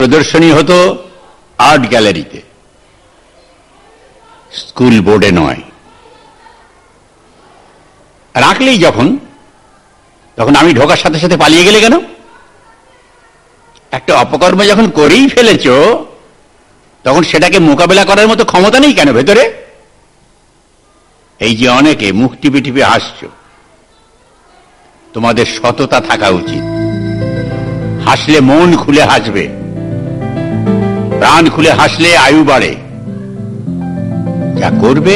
প্রদর্শনী হতো আর্ট গ্যালারিতে, স্কুল বোর্ডে নয়। রাখলেই তখন আমি ঢোকার সাথে সাথে পালিয়ে গেলে কেন? একটা অপকর্ম যখন করেই ফেলেছ, তখন সেটাকে মোকাবেলা করার মতো ক্ষমতা নেই কেন ভেতরে? এই যে অনেকে মুখ টিপে টিপে হাসছ, তোমাদের সততা থাকা উচিত। হাসলে মন খুলে হাসবে, প্রাণ খুলে হাসলে আয়ু বাড়ে। যা করবে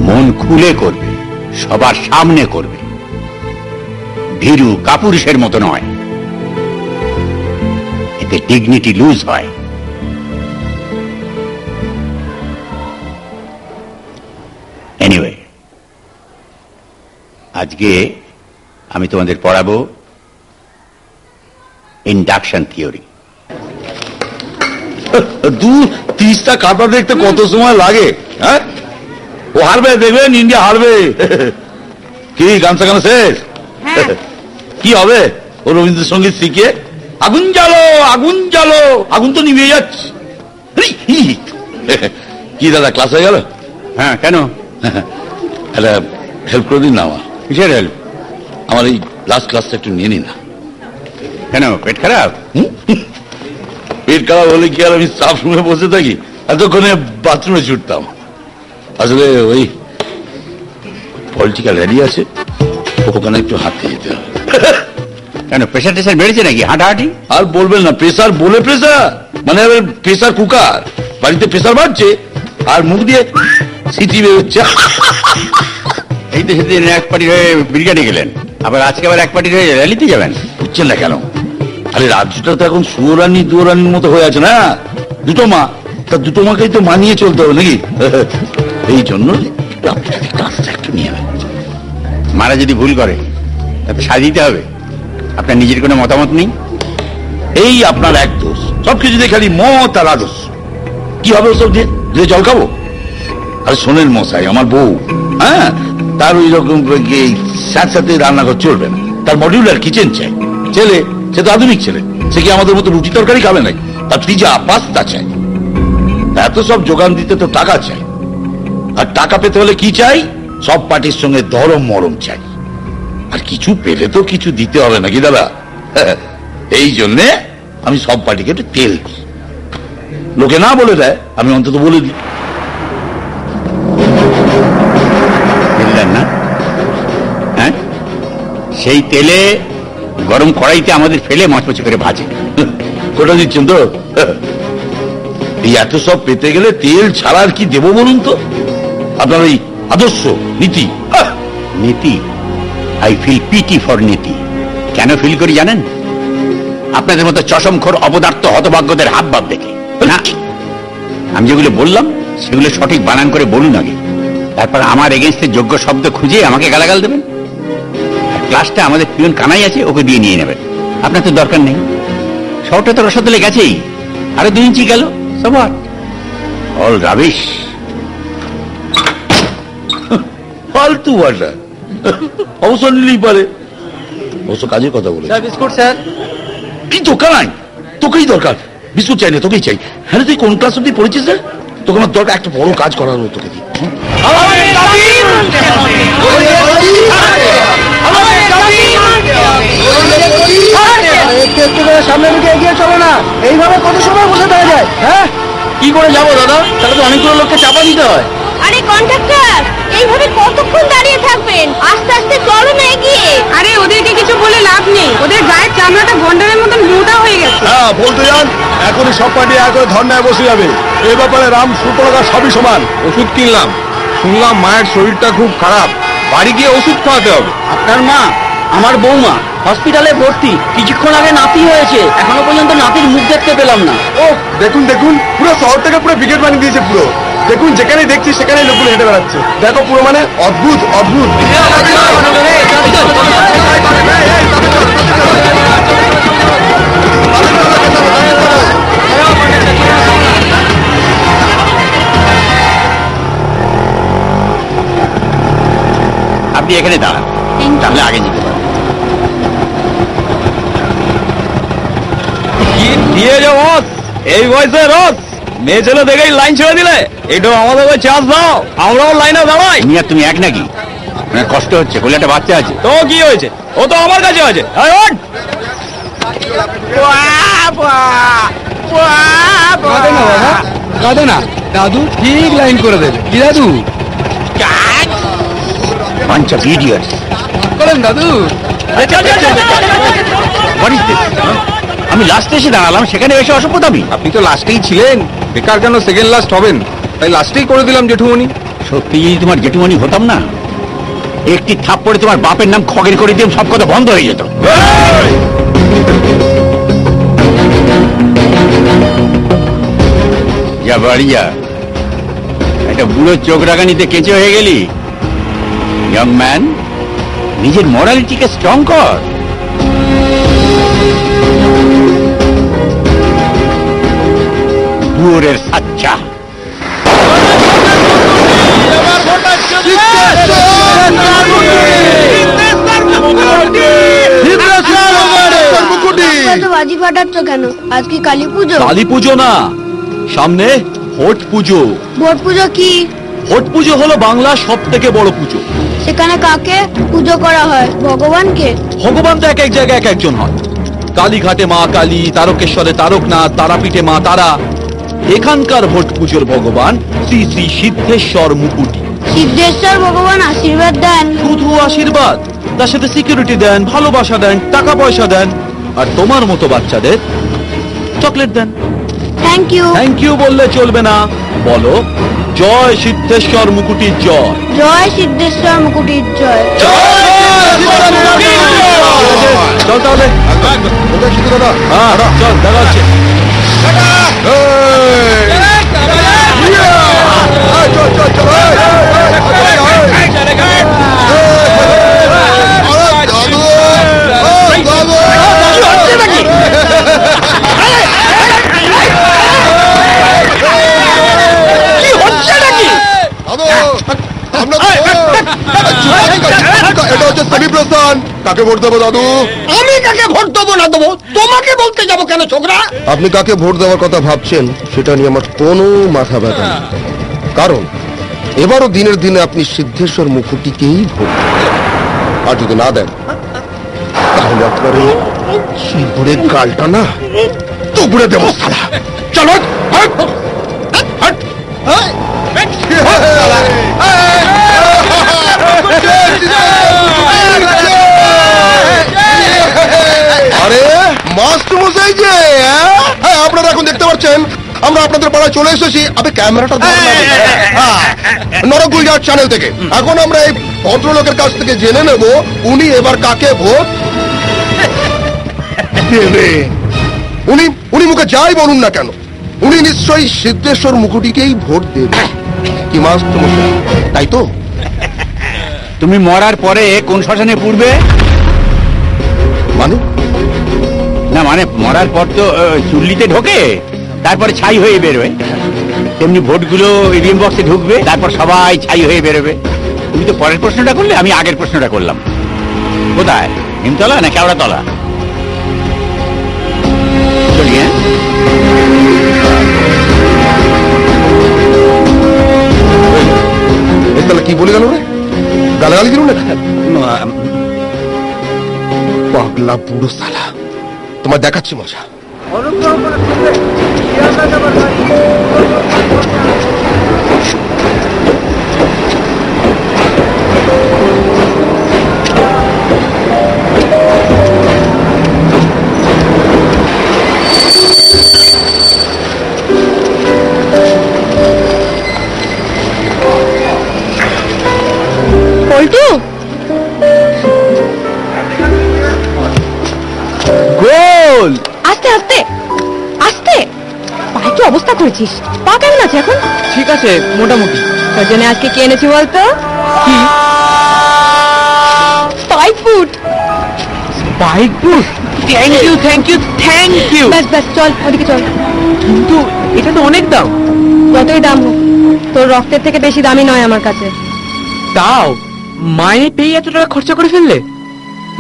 মন খুলে করবে, সবার সামনে করবে, ভীরু কাপুরুষের মতো নয়। এতে ডিগনিটি লুজ হয়। এনিওয়ে, আজকে আমি তোমাদের পড়াবো ইন্ডাকশন থিওরি। 30টা কাটা দেখতে কত সময় লাগে? হ্যাঁ, ও হারবে, দেখবেন ইন্ডিয়া হারবে। কি গান শেখানো শেষ? কি হবে ও রবীন্দ্রসঙ্গীত শিখিয়ে? আগুন জ্বালো, আগুন জ্বালো, আগুন তো নিভে যাচ্ছে। কি দাদা, ক্লাস হয়ে গেল? হ্যাঁ, কেন? একটা হেল্প করে দিন না। আমার কিসের হেল্প? আমার এই লাস্ট ক্লাসটা একটু নিয়ে নি না। কেন, পেট খারাপ? পেট খারাপ হলে কি আর আমি স্টাফ রুমে বসে থাকি? এতক্ষণে বাথরুমে ছুটতাম। আসলে ওই পলিটিক্যাল র্যালি আছে, ওখানে একটু হাঁটতে যেতে হবে। কেন, প্রেশার টেশার বেড়েছে নাকি? হাঁটাহাঁটি? আর বলবেন না, প্রেসার বলে প্রেসার, মানে প্রেসার কুকার। বাড়িতে প্রেসার বাড়ছে আর মুখ দিয়ে সিটি বেরোচ্ছে। এই তো সেদিন এক পার্টির হয়ে ব্রিগেডে গেলেন, আবার আজকে আবার এক পার্টির হয়ে র্যালিতে যাবেন। বুঝছেন না কেন? আরে রাজ্যটা তো এখন সুরানি দুরানির মতো হয়ে আছে না, দুটো মা। তা দুটো মাকেই তো মানিয়ে চলতে হবে নাকি? এই জন্য ক্লাসটা একটু নিয়ে নেবেন। মারা যদি ভুল করে তাতে সাজিতে হবে। আপনার নিজের কোনো মতামত নেই? এই আপনার এক দোষ, সবকিছুতে খালি মত আর আদর্শ। কি হবে ওসব দিয়ে? দিয়ে জল খাবো? আরে শোনেন মশাই, আমার বউ, হ্যাঁ, তার ওই রকম সাথে রান্নাঘর চলবে না। তার মডিউলার কিচেন চাই। ছেলে, সে তো আধুনিক ছেলে, সে কি আমাদের মতো রুটি তরকারি খাবে নাই? তার পিজা পাস্তা চাই। এত সব যোগান দিতে তো টাকা চাই, আর টাকা পেতে হলে কি চাই? সব পার্টির সঙ্গে দরম মরম চাই। আর কিছু পেলে তো কিছু দিতে হবে নাকি দাদা? এই জন্যে আমি সব পার্টিকে একটু তেল দিই। লোকে না বলে দেয়, আমি অন্তত বলে দিই। বুঝলেন না? হ্যাঁ, সেই তেলে গরম কড়াইতে আমাদের ফেলে মচমচে করে ভাজে। কোটা দিচ্ছেন তো? এই এত সব পেতে গেলে তেল ছাড়া আর কি দেবো বলুন তো? আপনার ওই আদর্শ নীতি। নীতি? আই ফিল পিটি ফর নীতি। কেন ফিল করি জানেন? আপনাদের মতো চশমখোর অপদার্থ হতভাগ্যদের হাব ভাব দেখে না। আমি যেগুলো বললাম সেগুলো সঠিক বানান করে বলুন আগে, তারপর আমার এগেইনস্টে যোগ্য শব্দ খুঁজে আমাকে গালাগাল দেবেন। ক্লাসটা আমাদের পিয়ন কানাই আছে, ওকে দিয়ে নিয়ে নেবেন। আপনার তো দরকার নেই। শহরটা তো রসাতলে গেছেই, আরো 2 ইঞ্চি গেল, সবার অল রাবিশ। ফালতু ভাষা, অবসর নিলেই পারে। অবশ্য কাজের কথা বলে। Biscuit sir. কি দরকার নাই, তোকেই দরকার। বিস্কুট চাই না, তোকেই চাই। হ্যাঁ, তুই কোন ক্লাস অব্দি পড়েছিস রে? তোকে আমার দরকার, একটা বড় কাজ করার হলো তোকে দিয়ে। সামনে দিকে এগিয়ে চলো না, এইভাবে কত সময় বসে থাকা যায়? হ্যাঁ, কি করে যাবো দাদা? তাহলে তো অনেকগুলো লোককে চাপা দিতে হয়। আরে কন্ট্রাক্টর, এইভাবে কতক্ষণ দাঁড়িয়ে থাকবেন? আস্তে আস্তে চলো না এগিয়ে। আরে ওদেরকে কিছু বলে লাভ নেই, ওদের গায়ের চামড়াটা গন্ডারের মতন মোটা হয়ে গেছে। হ্যাঁ, বলতে যান, এখনই সব পার্টি এক করে ধর্নায় বসে যাবে। এই ব্যাপারে রাম সুতরাং সবই সমান। ওষুধ কিনলাম, শুনলাম মায়ের শরীরটা খুব খারাপ, বাড়ি গিয়ে ওষুধ খাওয়াতে হবে। আপনার মা, আমার বৌমা হসপিটালে ভর্তি। কিছুক্ষণ আগে নাতি হয়েছে, এখনো পর্যন্ত নাতির মুখ দেখতে পেলাম না। ও দেখুন দেখুন, পুরো শহরটাকে পুরো ব্রিগেড বানিয়ে দিয়েছে। পুরো দেখুন, যেখানে দেখছি সেখানে লোকগুলো হেঁটে বেড়াচ্ছে। দেখো, পুরো মানে অদ্ভুত অদ্ভুত। আপনি এখানে দাঁড়ান, তাহলে আগে যেতে পারেন। দিয়ে যাও বস, এই বয়সে রস মেয়ে ছেলে দেখেই লাইন ছেড়ে দিলে, একটু আমাদের চান্স দাও, আমরাও লাইনে দাঁড়াই। তুমি আর তুমি এক নাকি? মানে কষ্ট হচ্ছে, কোলে একটা বাচ্চা আছে। তো কি হয়েছে, ও তো আমার কাছে আছে। এই ওঠ। কাঁদে না বাবা, কাঁদে না, দাদু ঠিক লাইন করে দেবে। কি দাদু Bunch of idiots. করেন দাদু? চল, চল, চল, চল, চল, চল। What is this? আমি লাস্টে এসে দাঁড়ালাম, সেখানে এসে অসভ্যতামি। আপনি তো লাস্টেই ছিলেন, বেকার কেন সেকেন্ড লাস্ট হবেন? তাই লাস্টেই করে দিলাম জেঠুমনি। সত্যি যদি তোমার জেঠুমনি হতাম না, একটি থাপ্পড়ে তোমার বাপের নাম খগের করে দিয়ে সব কথা বন্ধ হয়ে যেত। যা বাড়িয়া, একটা বুড়ো চোখ রাগানিতে কেঁচে হয়ে গেলি। ইয়ং ম্যান, নিজের মরালিটিকে স্ট্রং কর। বুড়োরের সাচ্চা। বাজি ফাটাচ্ছ কেন? আজ কি কালী পুজো? কালী পুজো না, সামনে ভোট পুজো। ভোট পুজো কি? ভোট পুজো হলো বাংলার সব থেকে বড় পুজো। সেখানে কাকে পুজো করা হয়? ভগবানকে? ভগবান তো এক এক জায়গায় এক একজন হয়। কালীঘাটে মা কালী, তারকেশ্বরে তারকনাথ, তারাপীঠে মা তারা। এখানকার ভোট পুজোর ভগবান শ্রী শ্রী সিদ্ধেশ্বর মুকুটি। সিদ্ধেশ্বর ভগবান আশীর্বাদ দেন। শুধু আশীর্বাদ, তার সাথে সিকিউরিটি দেন, ভালোবাসা দেন, টাকা পয়সা দেন, আর তোমার মতো বাচ্চাদের চকলেট দেন। Thank you. থ্যাংক ইউ বললে চলবে না, বলো জয় সিদ্ধেশ্বর মুকুটির জয়। জয় সিদ্ধেশ্বর মুকুটির জয়। চল তাহলে, হ্যাঁ চল, দেখা হচ্ছে। এটা হচ্ছে সেমিপ্রস্থান। কাকে ভোট দেবো দাদু? আমি কাকে ভোট দেবো না দেবো তোমাকে বলতে যাবো কেন ছোকরা? আপনি কাকে ভোট দেওয়ার কথা ভাবছেন সেটা নিয়ে আমার কোনো মাথা ব্যথা নেই। কারণ এবারও দিনের দিনে আপনি সিদ্ধেশ্বর মুকুটিকেই ভোট দেবেন। আর যদি না দেন তাহলে আপনার এই চিবুড়ে গালটা না টুকরে দেবো সালা। চলো আরে মাস্টার মশাই যে, হ্যাঁ আপনারা এখন দেখতে পাচ্ছেন আমরা আপনাদের পাড়ায় চলে এসেছি। আবে ক্যামেরাটা নরগুলজার চ্যানেল থেকে। এখন আমরা এই ভদ্রলোকের কাছ থেকে জেনে নেব উনি এবার কাকে ভোট দেবে। উনি মুখে যাই বলুন না কেন, উনি নিশ্চয়ই সিদ্ধেশ্বর মুকুটিকেই ভোট দেবে। কি মাস্টার মশাই, তাই তো? তুমি মরার পরে কোন শ্মশানে পুড়বে? মানে না মানে মরার পর তো চুল্লিতে ঢোকে, তারপরে ছাই হয়ে বেরোবে। তেমনি ভোটগুলো ইভিএম বক্সে ঢুকবে, তারপর সবাই ছাই হয়ে বেরোবে। তুমি তো পরের প্রশ্নটা করলে, আমি আগের প্রশ্নটা করলাম। কোথায়, নিমতলা না কেওড়াতলা? চলি হ্যাঁ। তাহলে কি বলে গেল রে? গালাগালি দিল না? পাগলা বুড়ো সালা, তোমার দেখাচ্ছি মজা। পল্টু, গোল। আস্তে আস্তে আস্তে, পায়ে কি অবস্থা করেছিস? পা কেমন আছে এখন? ঠিক আছে মোটামুটি। তোর জন্য আজকে কি এনেছি বলতো? কি? স্পাইক ফুড। বাইক বুট? Thank you thank you thank you. ব্যাস ব্যাস, চল ওদিকে চল। কিন্তু এটা তো অনেক দাম। যতই দাম হোক, তোর রক্তের থেকে বেশি দামি নয় আমার কাছে। তাও মায়ে পেয়ে এত টাকা খরচা করে ফেললে?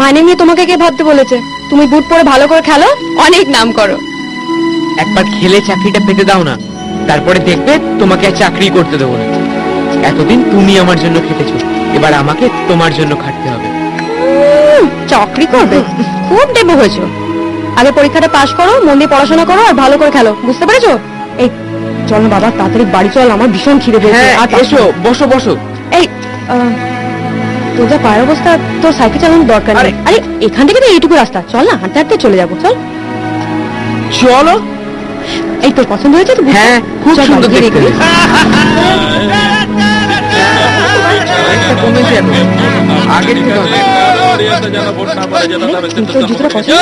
মানে নিয়ে তোমাকে কে ভাবতে বলেছে? তুমি বুট পরে ভালো করে খেলো, অনেক নাম করো। একবার খেলে চাকরিটা পেতে দাও না, তারপরে দেখবে তোমাকে আর চাকরি করতে দেবো না। এতদিন তুমি আমার জন্য খেটেছো, এবার আমাকে তোমার জন্য খাটতে হবে। চাকরি করবে? খুব ডেবো হয়েছো। আগে পরীক্ষাটা পাশ করো, মন দিয়ে পড়াশোনা করো আর ভালো করে খেলো, বুঝতে পেরেছো? এই চল না বাবা, তাড়াতাড়ি বাড়ি চল, আমার ভীষণ খিদে পেয়েছে। হ্যাঁ আর এসো, বসো বসো। এই তোর যা পায়ের অবস্থা, তোর সাইকেল চালানোর দরকার নেই। আরে এখান থেকে তো এইটুকু রাস্তা, চল না হাঁটতে হাঁটতে চলে যাবো, চল। চলো। এই তোর পছন্দ হয়েছে তো? হ্যাঁ, খুব চল, সুন্দর বাড়ি গিয়ে দেখতে। দেখবি। একটা কমেছে এখন, আগের থেকে অনেক। তোর জুতোটা পছন্দ?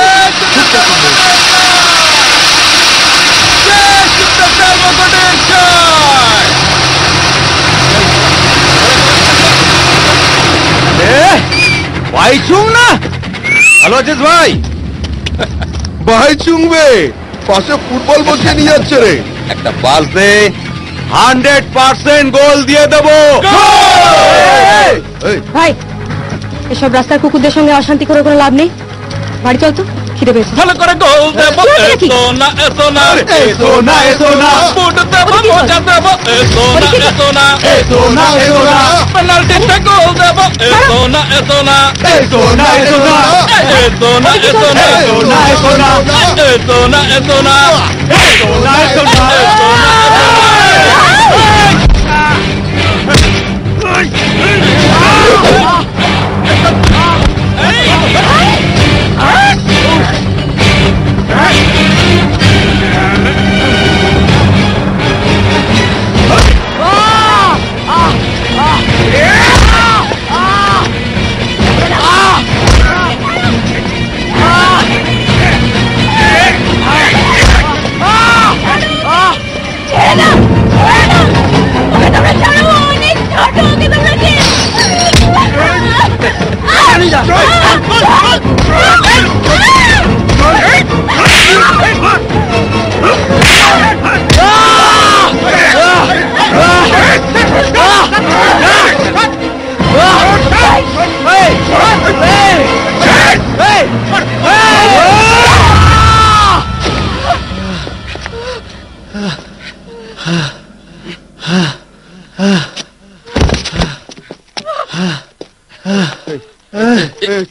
ভাই চুং না, ভালো আছিস ভাই? ভাই চুংবে পাশে ফুটবল বসিয়ে নিয়ে যাচ্ছে রে। একটা পাস দে, 100% গোল দিয়ে দেবো। এই, ভাই এসব রাস্তার কুকুরদের সঙ্গে অশান্তি করে কোনো লাভ নেই, বাড়ি চল তো, খিদে পেয়েছে। ভালো করে গোল দেবো। কি হয়েছে নাকি? এসো না, এসো না, এসো না, এসো না, ফুট দেবো, মজা দেবো। এসো না, এসো না, এসো না, এসো না, পেনাল্টিতে গোল দেবো। এসো না, এসো না, এসো না, এসো না, এসো না, এসো না, এসো না, এসো না, এসো না, এসো না, এসো না, এসো না, এসো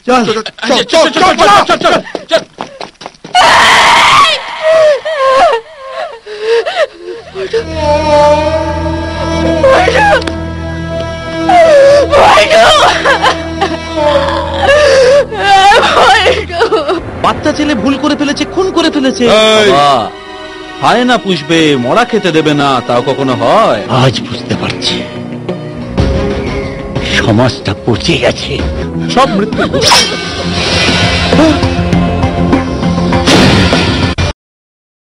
চল চল চল চল চল চল। বাচ্চা ছেলে ভুল করে ফেলেছে, খুন করে ফেলেছে। এই! বাবা, হয় না পুষবে, মরা খেতে দেবে না, তাও কখনো হয়? আজ বুঝতে পারছি সমাজটা পচে গেছে। সব মৃত্যু